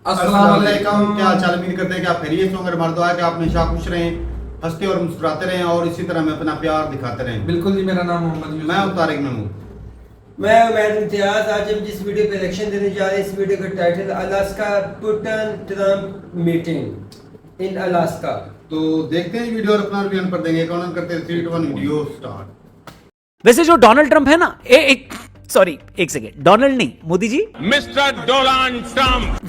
अस्सलाम वालेकुम, क्या हाल चाल? उम्मीद करते हैं कि आप खैरियत से होंगे। हमारा दुआ है कि आप हमेशा खुश रहें, हंसते और मुस्कुराते रहें और इसी तरह में अपना प्यार दिखाते रहें। बिल्कुल जी, मेरा नाम मोहम्मद यूसुफ। मैं हूं तारिक महमूद। मैं उमैद इम्तियाज। आज हम जिस वीडियो पे रिएक्शन देने जा रहे हैं, इस वीडियो का title Alaska Putin Trump meeting in Alaska. तो देखते हैं वीडियो और अपना रिव्यू कर देंगे। कौन करते हैं 3 2 1 वीडियो स्टार्ट। वैसे जो डोनाल्ड ट्रंप है ना, एक सेकेंड, डोनाल्ड नहीं, Modi ji, mister Donald Trump.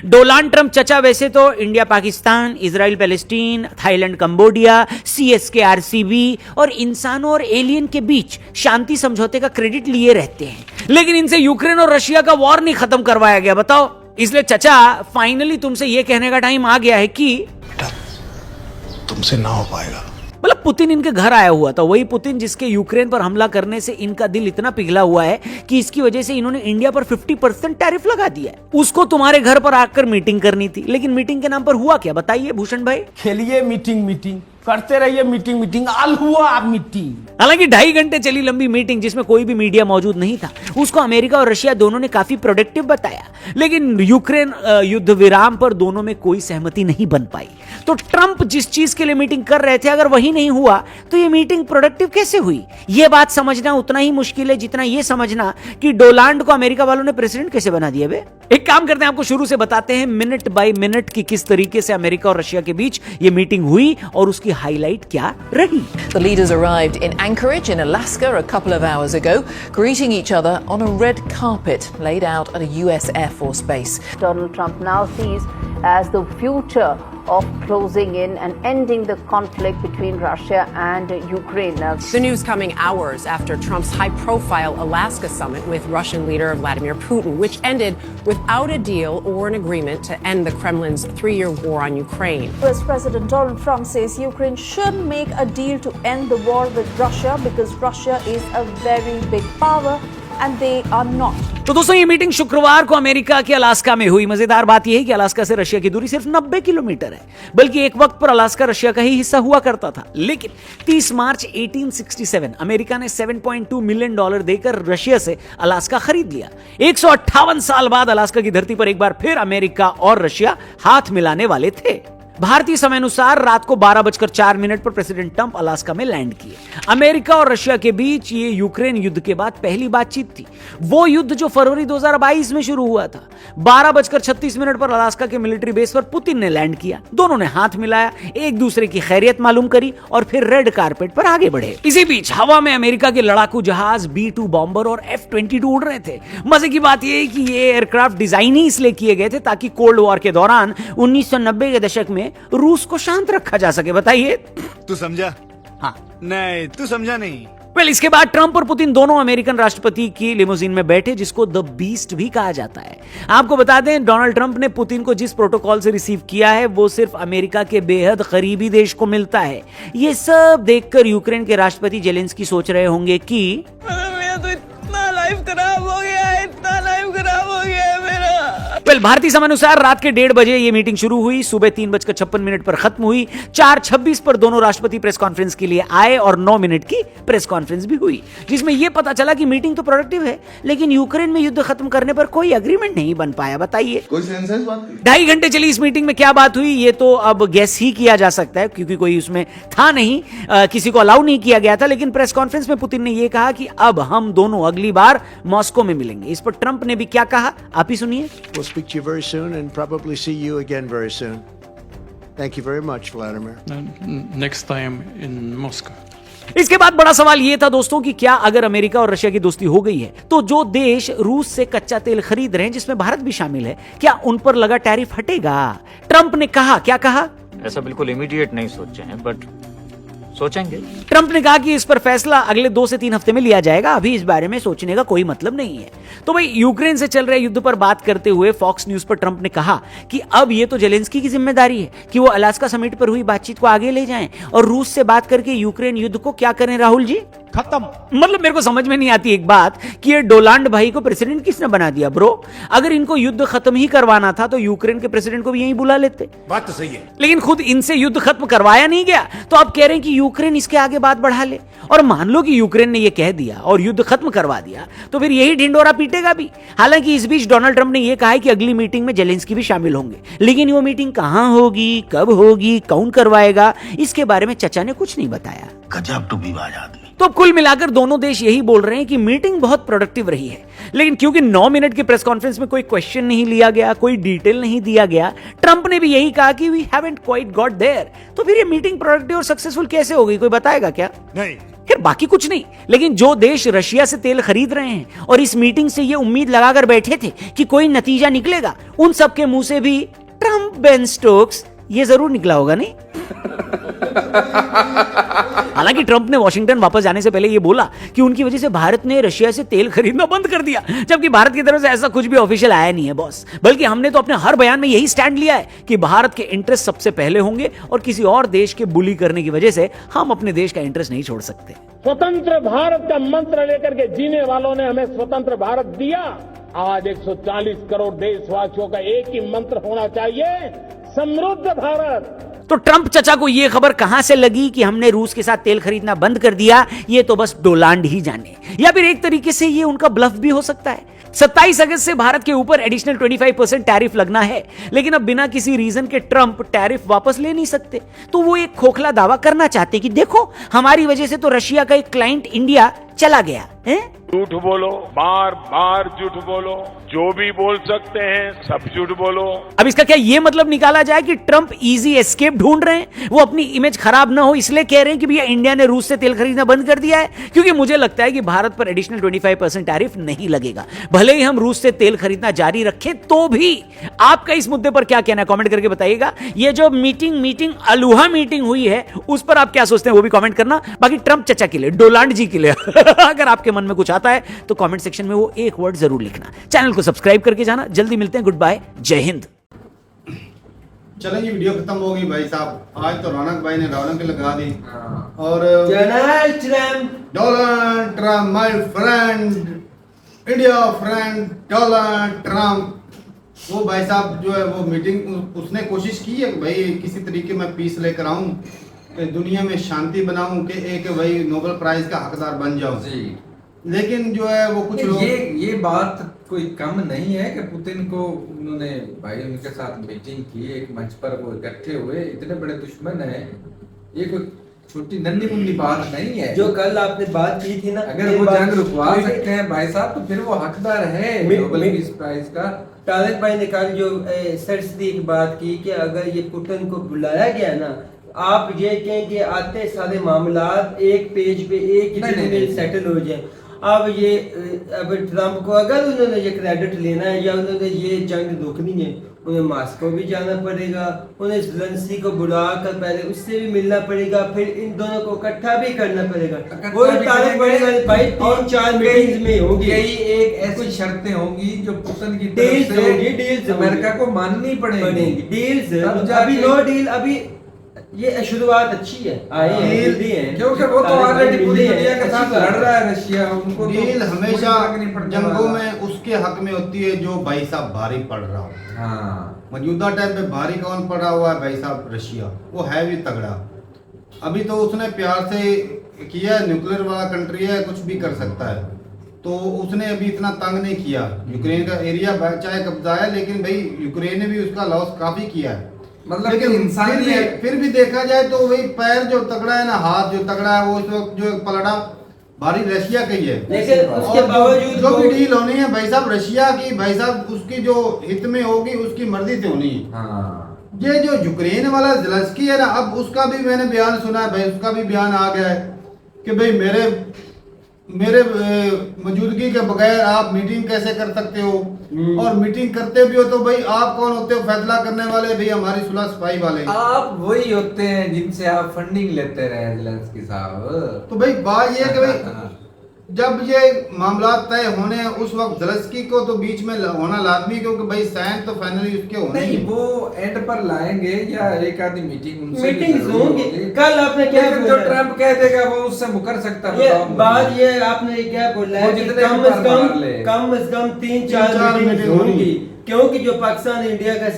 Donald Trump चचा वैसे तो India Pakistan, Israel Palestine, Thailand Cambodia, CSK RCB और इंसानों और एलियन के बीच शांति समझौते का क्रेडिट लिए रहते हैं, लेकिन इनसे यूक्रेन और रशिया का वॉर नहीं खत्म करवाया गया। बताओ। इसलिए चचा, फाइनली तुमसे यह कहने का टाइम आ गया है कि तुमसे ना हो पाएगा। मतलब पुतिन इनके घर आया हुआ था, वही पुतिन जिसके यूक्रेन पर हमला करने से इनका दिल इतना पिघला हुआ है कि इसकी वजह से इन्होंने इंडिया पर 50% टैरिफ लगा दिया है। उसको तुम्हारे घर पर आकर मीटिंग करनी थी, लेकिन मीटिंग के नाम पर हुआ क्या बताइए भूषण भाई? खेलिए मीटिंग करते रहिए मीटिंग आल हुआ मीटिंग। हालांकि 2.5 घंटे चली लंबी मीटिंग जिसमें कोई भी मीडिया मौजूद नहीं था, उसको अमेरिका और रशिया दोनों ने काफी प्रोडक्टिव बताया, लेकिन यूक्रेन युद्ध विराम पर दोनों में कोई सहमति नहीं बन पाई। तो ट्रंप जिस चीज के लिए मीटिंग कर रहे थे, अगर वही नहीं हुआ तो ये मीटिंग प्रोडक्टिव कैसे हुई? ये बात समझना उतना ही मुश्किल है जितना ये समझना कि डोनाल्ड को अमेरिका वालों ने प्रेसिडेंट कैसे बना दिया बे। एक काम करते हैं, आपको शुरू से बताते हैं मिनट बाय मिनट की किस तरीके से अमेरिका और रशिया के बीच ये मीटिंग हुई और उसकी हाईलाइट क्या रही। The leaders arrived in Anchorage in Alaska a couple of hours ago, greeting each other on a red carpet laid out at a US Air Force base. Donald Trump now sees as the future of closing in and ending the conflict between Russia and Ukraine. The news coming hours after Trump's high-profile Alaska summit with Russian leader Vladimir Putin, which ended without a deal or an agreement to end the Kremlin's 3-year war on Ukraine. US President Donald Trump says Ukraine should make a deal to end the war with Russia because Russia is a very big power and they are not. तो दोस्तों, ये meeting शुक्रवार को America के Alaska में हुई। मजेदार बात यह है कि अलास्का से रशिया की दूरी सिर्फ 90 किलोमीटर है, बल्कि एक वक्त पर अलास्का रशिया का ही हिस्सा हुआ करता था। लेकिन 30 मार्च 1867 अमेरिका ने $7.2 मिलियन देकर रशिया से अलास्का खरीद लिया। 158 साल बाद अलास्का की धरती पर एक बार फिर अमेरिका और रशिया हाथ मिलाने वाले थे। भारतीय समय अनुसार रात को 12:04 पर प्रेसिडेंट ट्रंप अलास्का में लैंड किए। अमेरिका और रशिया के बीच ये यूक्रेन युद्ध के बाद पहली बातचीत थी, वो युद्ध जो फरवरी 2022 में शुरू हुआ था। 12:36 पर अलास्का के मिलिट्री बेस पर पुतिन ने लैंड किया। दोनों ने हाथ मिलाया, एक दूसरे की खैरियत मालूम करी और फिर रेड कारपेट पर आगे बढ़े। इसी बीच हवा में अमेरिका के लड़ाकू जहाज B-2 बॉम्बर और F-22 उड़ रहे थे। मजे की बात यह है कि ये एयरक्राफ्ट डिजाइन ही इसलिए किए गए थे ताकि कोल्ड वॉर के दौरान 1990 के दशक में रूस को शांत रखा जा सके। बताइए। तू समझा? हाँ। नहीं, तू समझा नहीं। वेल, इसके बाद ट्रंप और पुतिन दोनों अमेरिकन राष्ट्रपति की लिमोजिन में बैठे, जिसको द बीस्ट भी कहा जाता है। आपको बता दें, डोनाल्ड ट्रंप ने पुतिन को जिस प्रोटोकॉल से रिसीव किया है वो सिर्फ अमेरिका के बेहद करीबी देश को मिलता है। ये सब देखकर यूक्रेन के राष्ट्रपति जेलेंस्की सोच रहे होंगे कि मेरा तो इतना लाइफ खराब हो गया है, इतना लाइफ खराब हो गया है मेरा। वेल, भारतीय समय अनुसार रात के 1:30 बजे ये मीटिंग शुरू हुई, सुबह 3:56 पर खत्म हुई। 4:26 पर दोनों राष्ट्रपति प्रेस कॉन्फ्रेंस के लिए आए और 9 मिनट की प्रेस कॉन्फ्रेंस भी हुई, जिसमें यह पता चला कि मीटिंग तो प्रोडक्टिव है, लेकिन यूक्रेन में युद्ध खत्म करने पर कोई एग्रीमेंट नहीं बन पाया। बताइए। कोई सेंस है इस बात की? 2.5 घंटे चली इस मीटिंग में क्या बात हुई ये तो अब गेस ही किया जा सकता है, क्योंकि कोई उसमें था नहीं, किसी को अलाउ नहीं किया गया था। लेकिन प्रेस कॉन्फ्रेंस में पुतिन ने यह कहा कि अब हम दोनों अगली बार मॉस्को में मिलेंगे। इस पर ट्रंप ने भी क्या कहा, आप ही सुनिए। We'll speak to you very soon and probably see you again very soon. Thank you very much, Vladimir. Next time in Moscow. इसके बाद बड़ा सवाल यह था दोस्तों कि क्या अगर अमेरिका और रशिया की दोस्ती हो गई है तो जो देश रूस से कच्चा तेल खरीद रहे हैं, जिसमें भारत भी शामिल है, क्या उन पर लगा टैरिफ हटेगा? ट्रंप ने कहा, क्या कहा? ऐसा बिल्कुल इमीडिएट नहीं सोचे हैं, बट सोचेंगे। ट्रंप ने कहा कि इस पर फैसला अगले 2 से 3 हफ्ते में लिया जाएगा, अभी इस बारे में सोचने का कोई मतलब नहीं है। तो भाई, यूक्रेन से चल रहे युद्ध पर बात करते हुए फॉक्स न्यूज पर ट्रंप ने कहा कि अब ये तो जेलेंस्की की जिम्मेदारी है कि वो अलास्का समिट पर हुई बातचीत को आगे ले जाएं और रूस से बात करके यूक्रेन युद्ध को क्या करें। राहुल जी? खत्म। मतलब मेरे को समझ में नहीं आती एक बात कि ये डोनाल्ड भाई को प्रेसिडेंट किसने बना दिया ब्रो? अगर इनको युद्ध खत्म ही करवाना था तो यूक्रेन के प्रेसिडेंट को भी यहीं बुला लेते। बात तो सही है। लेकिन खुद इनसे युद्ध खत्म करवाया नहीं गया तो अब कह रहे हैं कि यूक्रेन इसके आगे बात बढ़ा ले। और मान लो कि यूक्रेन ने यह कह दिया और युद्ध खत्म करवा दिया तो फिर यही ढिंडोरा पीटेगा भी। हालांकि इस बीच डोनाल्ड ट्रंप ने यह कहा है कि अगली मीटिंग में जेलेंस्की भी शामिल होंगे, लेकिन वो मीटिंग कहां होगी, कब होगी, कौन करवाएगा, इसके बारे में चचा ने कुछ नहीं बताया। गजब टुबीबाज आदमी। तो अब कुल मिलाकर दोनों देश यही बोल रहे हैं कि मीटिंग बहुत प्रोडक्टिव रही है, लेकिन क्योंकि 9 मिनट की प्रेस कॉन्फ्रेंस में कोई क्वेश्चन नहीं लिया गया, कोई डिटेल नहीं दिया गया, ट्रंप ने भी यही कहा कि we haven't quite got there, तो फिर ये मीटिंग प्रोडक्टिव और सक्सेसफुल कैसे हो गई, कोई बताएगा क्या? नहीं। फिर बाकी कुछ नहीं, लेकिन जो देश रशिया से तेल खरीद रहे हैं और इस मीटिंग से ये उम्मीद लगाकर बैठे थे कि कोई नतीजा निकलेगा, उन सबके मुंह से भी ट्रंप बेन स्टोक्स ये जरूर निकला होगा नहीं? हालांकि ट्रंप ने वॉशिंगटन वापस जाने से पहले यह बोला कि उनकी वजह से भारत ने रशिया से तेल खरीदना बंद कर दिया, जबकि भारत की तरफ से ऐसा कुछ भी ऑफिशियल आया नहीं है बॉस। बल्कि हमने तो अपने हर बयान में यही स्टैंड लिया है कि भारत के इंटरेस्ट सबसे पहले होंगे और किसी और देश के बुली करने की वजह से हम अपने देश का इंटरेस्ट नहीं छोड़ सकते। स्वतंत्र भारत का मंत्र लेकर के जीने वालों ने हमें स्वतंत्र भारत दिया। आज 140 करोड़ देशवासियों का एक ही मंत्र होना चाहिए, समृद्ध भारत। तो ट्रंप चचा को यह खबर कहां से लगी कि हमने रूस के साथ तेल खरीदना बंद कर दिया, ये तो बस डोनाल्ड ही जाने, या फिर एक तरीके से ये उनका ब्लफ भी हो सकता है। 27 अगस्त से भारत के ऊपर एडिशनल 25% टैरिफ लगना है, लेकिन अब बिना किसी रीजन के ट्रंप टैरिफ वापस ले नहीं सकते, तो वो एक खोखला दावा करना चाहते कि देखो हमारी वजह से तो रशिया का एक क्लाइंट इंडिया चला गया है। झूठ बोलो, बार बार झूठ बोलो, जो भी बोल सकते हैं सब झूठ बोलो। अब इसका क्या ये मतलब निकाला जाए कि ट्रंप इजी एस्केप ढूंढ रहे हैं, वो अपनी इमेज खराब ना हो इसलिए कह रहे हैं कि भैया इंडिया ने रूस से तेल खरीदना बंद कर दिया है? क्योंकि मुझे लगता है कि भारत पर एडिशनल 25% टैरिफ नहीं लगेगा, भले ही हम रूस से तेल खरीदना जारी रखें तो भी। आपका इस मुद्दे पर क्या कहना है कमेंट करके बताइएगा। ये जो मीटिंग अलुहा मीटिंग हुई है उस पर आप क्या सोचते हैं वो भी कमेंट करना। बाकी ट्रंप चचा के लिए, डोनाल्ड जी के लिए अगर आपके मन में कुछ आता है तो कमेंट सेक्शन में वो एक वर्ड जरूर लिखना। चैनल को सब्सक्राइब करके जाना। जल्दी मिलते हैं, गुड बाय, जय हिंद। चलें जी, वीडियो खत्म हो गई भाई साहब। आज तो रौनक भाई ने रौनक लगा दी। और Donald Trump my friend, India friend Donald Trump, वो भाई साहब जो है वो मीटिंग उसने कोशिश की है भाई किसी तरीके में पीस लेकर आऊं, दुनिया में शांति बनाऊं कि एक भाई नोबेल प्राइज का हकदार बन जाऊं। लेकिन जो है वो कुछ लोग ये बात कोई कम नहीं है कि पुतिन को उन्होंने भाई उनके साथ मीटिंग की, एक मंच पर वो इकट्ठे हुए, इतने बड़े दुश्मन हैं, ये कोई छोटी नन्ही मुन्नी बात नहीं है। जो कल आपने बात की थी ना, अगर वो जंग रुकवा सकते हैं भाई साहब तो फिर वो हकदार है नोबेल पीस प्राइज का। तारिक भाई ने कल जो सरसरी एक बात की कि अगर ये पुतिन को बुलाया गया ना, आप ये कहें कि आते सारे मामलात एक पेज पे एक ही दिन में सेटल हो जाए। अब ट्रंप को अगर उन्होंने ये क्रेडिट लेना है या उन्होंने ये जंग रोकनी है, उन्हें मॉस्को भी जाना पड़ेगा, उन्हें ज़ेलेंस्की को बुलाकर पहले उससे भी मिलना पड़ेगा, फिर इन दोनों को इकट्ठा भी करना पड़ेगा। वो तारीख पड़ेगा भाई 3-4 मीटिंग्स में होगी। यही एक ऐसी शर्तें होंगी जो पुतिन की तरफ से डील्स अमेरिका को माननी पड़ेगी। डील्स अभी नो डील, अभी ये शुरुआत अच्छी है, क्योंकि वो तो ऑलरेडी पूरी दुनिया के साथ लड़ रहा है रशिया। उनको डील हमेशा जंगों में उसके हक में होती है जो भाई साहब भारी पड़ रहा हो। हाँ, मौजूदा टाइम पे भारी कौन पड़ा हुआ है भाई साहब? रशिया, वो है भी तगड़ा। अभी तो उसने प्यार से किया, न्यूक्लियर वाला कंट्री है, कुछ भी कर सकता है, तो उसने अभी इतना तंग नहीं किया। यूक्रेन का एरिया चाहे कब्जा है, लेकिन भाई यूक्रेन ने भी उसका लॉस काफी किया है। मतलब लेकिन इंसान फिर भी देखा जाए तो वही पैर जो तगड़ा है ना, हाथ जो तगड़ा है, वो इस वक्त जो पलड़ा भारी रशिया का ही है। लेकिन उसके बावजूद जो भी डील होनी है भाई साहब रशिया की, भाई साहब उसकी जो हित में होगी उसकी मर्जी से होनी है। हाँ। ये जो यूक्रेन वाला ज़ेलेंस्की है ना, अब उसका भी मैंने बयान सुना है भाई, उसका भी बयान आ गया है कि भाई मेरे मौजूदगी के बगैर आप मीटिंग कैसे कर सकते हो, और मीटिंग करते भी हो तो भाई आप कौन होते हो फैसला करने वाले? भाई हमारी सुलह सफाई वाले आप वही होते हैं जिनसे आप फंडिंग लेते रहे ज़ेलेंस्की साहब। तो भाई बात ये है कि भाई जब ये मामला तय होने हैं उस वक्त ज़ेलेंस्की को तो बीच में होना लाजमी है, क्योंकि भाई साइन तो फाइनली उसके होने ही नहीं, वो एंड पर लाएंगे या एक आधी मीटिंग उनसे भी मीटिंग जरूर होंगी। होगी। कल आपने क्या लेकिन बोला? जो ट्रम्प कह देगा वो उससे मुकर सकता है। ये बताओ मुझे। बात ये आपने क्या बोला है वो कि जितने कम भी से बार मार ले। कम से कम 3-4 3-4 मीटिंग मीटिंग होंगी, होंगी। क्योंकि जो पाकिस्तान इंडिया का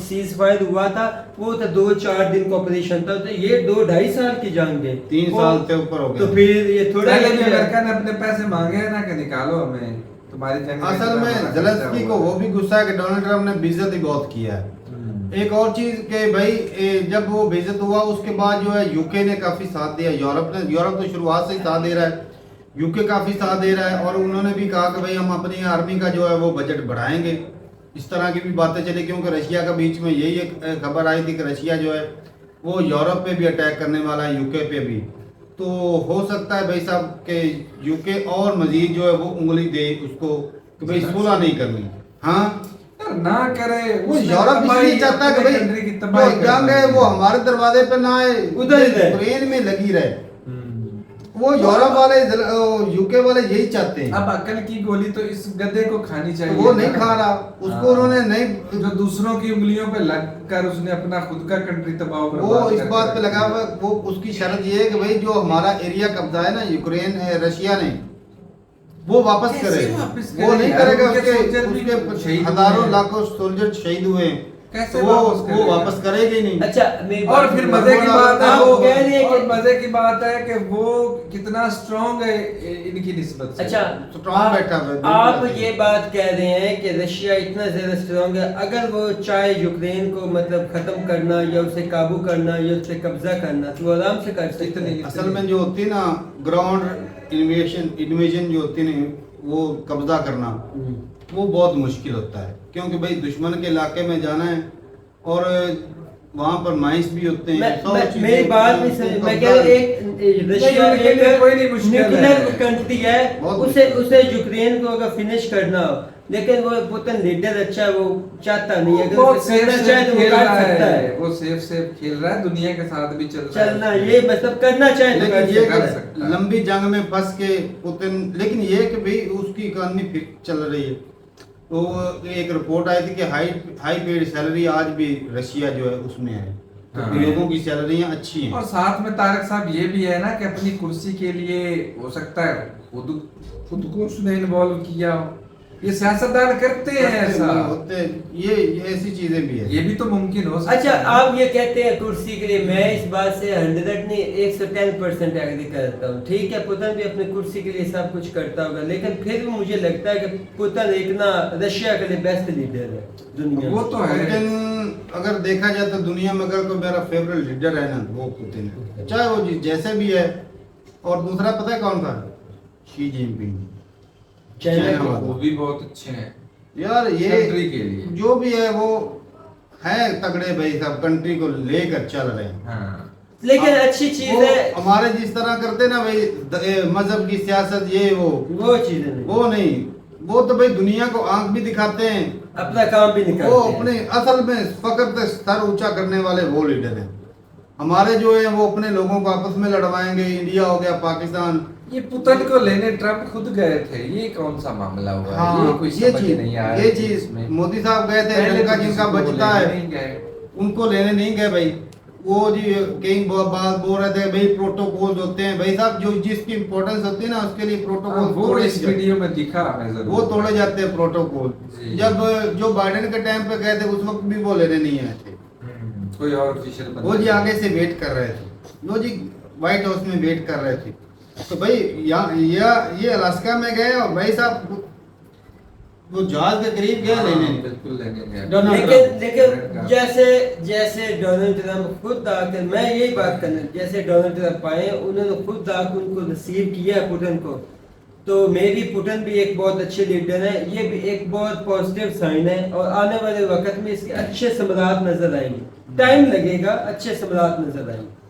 सीज फायर हुआ था वो तो 2-4 दिन का ऑपरेशन था, तो ये 2-2.5 साल की जंग है, 3 साल से ऊपर हो तो गया। फिर ये थोड़ा पहले भी ये- अमेरिका ने अपने पैसे मांगे हैं ना कि निकालो हमें तुम्हारी जंग असल इतना में बड़ा ज़ेलेंस्की खर्चा को हुआ। वो भी गुस्सा है कि डोनाल्ड ट्रम्प ने बेइज्जती बहुत किया है। एक और चीज के भाई जब वो बेइज्जत हुआ उसके बाद जो है यूके ने काफी साथ दिया, यूरोप तो शुरुआत से ही साथ दे रहा है, यूके काफी साथ दे रहा है, और उन्होंने भी कहा कि भाई हम अपनी आर्मी का जो है वो बजट बढ़ाएंगे। इस तरह की भी बातें चली, क्योंकि रशिया का बीच में यही एक खबर आई थी कि रशिया जो है वो यूरोप पे भी अटैक करने वाला है, यूके पे भी। तो हो सकता है भाई साहब के यूके और मजीद जो है वो उंगली दे उसको कि भाई सुलह नहीं करनी। हाँ यार ना करे, वो उसने यूरोप तबाही इसलिए चाहता है कि अपनी भाई कंट्री की जो तबाही कर जंग रहा है वो हमारे दरवाजे पे ना आए, उधर ही रहे। यूक्रेन में लगी रहे। वो यूरोप वाले यूके वाले यही चाहते हैं। अब अकल की गोली तो इस गधे को खानी तो चाहिए। वो नहीं खा रहा, उसको उन्होंने नहीं, जो दूसरों की उंगलियों पे लगकर उसने अपना खुद का कंट्री तबाह वो इस बात पे लगा हुआ, वो उसकी शर्त ये है कि भाई जो हमारा एरिया कब्जा है ना यूक्रेन रशिया ने, वो वापस कैसे करे। वापस वो करे नहीं यार? करेगा, उनके उसके सोल्जर भी उसके शहीद हुए हजारों हैं। लाखों सोल्जर शहीद हुए हैं, कैसे तो वो वापस वो करेगा? वापस करेगा ही नहीं। अच्छा मेरी और बात फिर सुनो। मजे की बात है आप वो, कह रहे हैं और कि मजे की बात है कि वो कितना स्ट्रांग है इनकी निस्बत से। अच्छा स्ट्रांग बैठा हुआ है, बिल्कुल आप ऐसे। ये बात कह रहे हैं कि रशिया इतना ज्यादा स्ट्रांग है, अगर वो चाहे यूक्रेन को मतलब खत्म करना या उसे काबू करना या उसे कब्जा करना तो वो आराम से कर सकते हैं। असल में जो होती है ना ग्राउंड इन्वेजन जो होती है वो कब्जा करना, वो बहुत मुश्किल होता है, क्योंकि भाई दुश्मन के इलाके में जाना है और वहाँ पर माइंस भी होते हैं। मेरी बात नहीं समझ, मैं कह रहा हूँ एक रशिया उनके लिए कोई नहीं मुश्किल है। न्यूक्लियर कंट्री है, बहुत उसे यूक्रेन को अगर फिनिश करना हो, लेकिन वो पुतिन लीडर अच्छा है, वो चाहता नहीं है, अगर बहुत उसे सेफ करना चाहे तो वो खेल कर रहा सकता है। है, वो सेफ खेल रहा है, दुनिया के साथ भी चल रहा है। चलना ये मतलब करना चाहे तो लेकिन कर ये सकता कि है। लंबी जंग में फंस के पुतिन, लेकिन ये कि भाई उसकी इकॉनमी फिर चल रही है। तो एक रिपोर्ट आई थी कि हाई पेड सैलरी आज भी रशिया जो है उसमें है, तो हाँ। लोगों की सैलरियां अच्छी हैं। और साथ में तारक साहब ये भी है ना कि अपनी कुर्सी के लिए हो सकता है खुद को उसने इन्वॉल्व किया हो। ये सियासतदान करते हैं ऐसा, होते ये ऐसी चीजें भी है। ये भी तो मुमकिन हो सकता अच्छा है। आप ये कहते हैं कुर्सी के लिए, मैं इस बात से 100 नहीं 110% एग्री करता हूँ। ठीक है पुतिन भी अपनी कुर्सी के लिए सब कुछ करता होगा, लेकिन फिर भी मुझे लगता है कि पुतिन एक ना रशिया के लिए बेस्ट लीडर है दुनिया में। वो तो है। पुतिन अगर देखा जाए तो दुनिया में अगर कोई मेरा फेवरेट लीडर है ना तो वो पुतिन है, चाहे वो जैसे भी है। और दूसरा पता है कौन था? शी जिनपिंग, चाइना चाइना के- वाला। वो भी बहुत अच्छे हैं यार ये कंट्री के लिए। जो भी है वो है तगड़े भाई साहब, कंट्री को लेकर चल रहे हैं। हाँ। लेकिन अच्छी चीज वो है हमारे जिस तरह करते ना भाई मजहब की सियासत ये वो चीजें नहीं, वो नहीं, वो तो भाई दुनिया को आंख भी दिखाते हैं, अपना काम भी वो निकालते हैं। अपने असल में फकर सर ऊंचा करने वाले वो लीडर हैं। हमारे जो है वो अपने लोगों को आपस में लड़वाएंगे, इंडिया हो गया पाकिस्तान। ये पुतिन को लेने ट्रम्प खुद गए थे, ये कौन सा मामला हुआ? हाँ, ये कोई ये समझ चीज नहीं आया ये चीज मोदी साहब गए थे, पहले लड़का तो जिनका किसी को बचता लेने है नहीं गए। उनको लेने नहीं गए भाई। वो जी कई बात बोल रहे थे भाई प्रोटोकॉल होते हैं भाई साहब, जो जिसकी इंपॉर्टेंस होती है ना उसके लिए हाँ, प्रोटोकॉल वो तोड़े इस वीडियो में दिखा हमें जरूर। वो तोड़े जाते हैं प्रोटोकॉल। जी। जब जो बाइडेन के टाइम पे गए थे उस वक्त भी वो लेने नहीं आए थे, कोई और ऑफिशियल वो जी आगे से वेट कर रहे थे, वो जी व्हाइट हाउस में वेट कर रहे थे। तो भाई ये अलास्का में गए और भाई साहब वो जहाज के करीब गए लेने। बिल्कुल लेने गए। Donald Trump. लेकिन जैसे डोनाल्ड ट्रम्प खुद आकर, मैं यही बात करना, जैसे डोनाल्ड ट्रम्प आए उन्होंने खुद आकर उनको रिसीव किया पुतिन को, तो मेरी पुतिन भी एक बहुत अच्छे लीडर है, ये भी एक बहुत पॉजिटिव साइन है। और आने वाले वक्त में इसके अच्छे सम्राट नजर आएंगे, टाइम लगेगा, अच्छे सम्राट नजर आएंगे।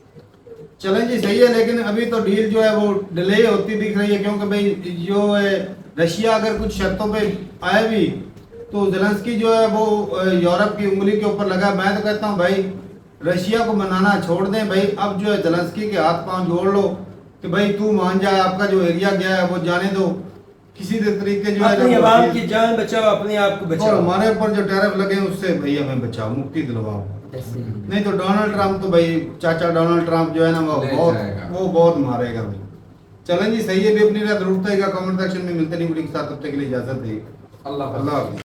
चलें जी सही है, लेकिन अभी तो डील जो है वो डिले होती दिख रही है, क्योंकि भाई जो है रशिया अगर कुछ शर्तों पे आए भी तो ज़ेलेंस्की जो है वो यूरोप की उंगली के ऊपर लगा। मैं तो कहता हूँ भाई रशिया को मनाना छोड़ दें भाई, अब जो है ज़ेलेंस्की के हाथ पांव जोड़ लो, कि भाई तू मान जा, आपका जो एरिया गया है वो जाने दो, किसी तरीके जो है अपनी ना आवाम की जान बचाओ, अपने आप को और बचाओ। हमारे ऊपर जो टैरिफ लगे हैं उससे भाई हमें बचाओ, मुक्ति दिलवाओ। नहीं तो डोनाल्ड ट्रम्प तो भाई चाचा डोनाल्ड ट्रम्प जो है ना वो बहुत मारेगा भाई। चलें जी, सही है भी अपनी राय जरूर रहेगा। कमेंट सेक्शन में मिलते नहीं, तब तक के लिए इजाजत दें। अल्लाह अल्लाह हाफिज़।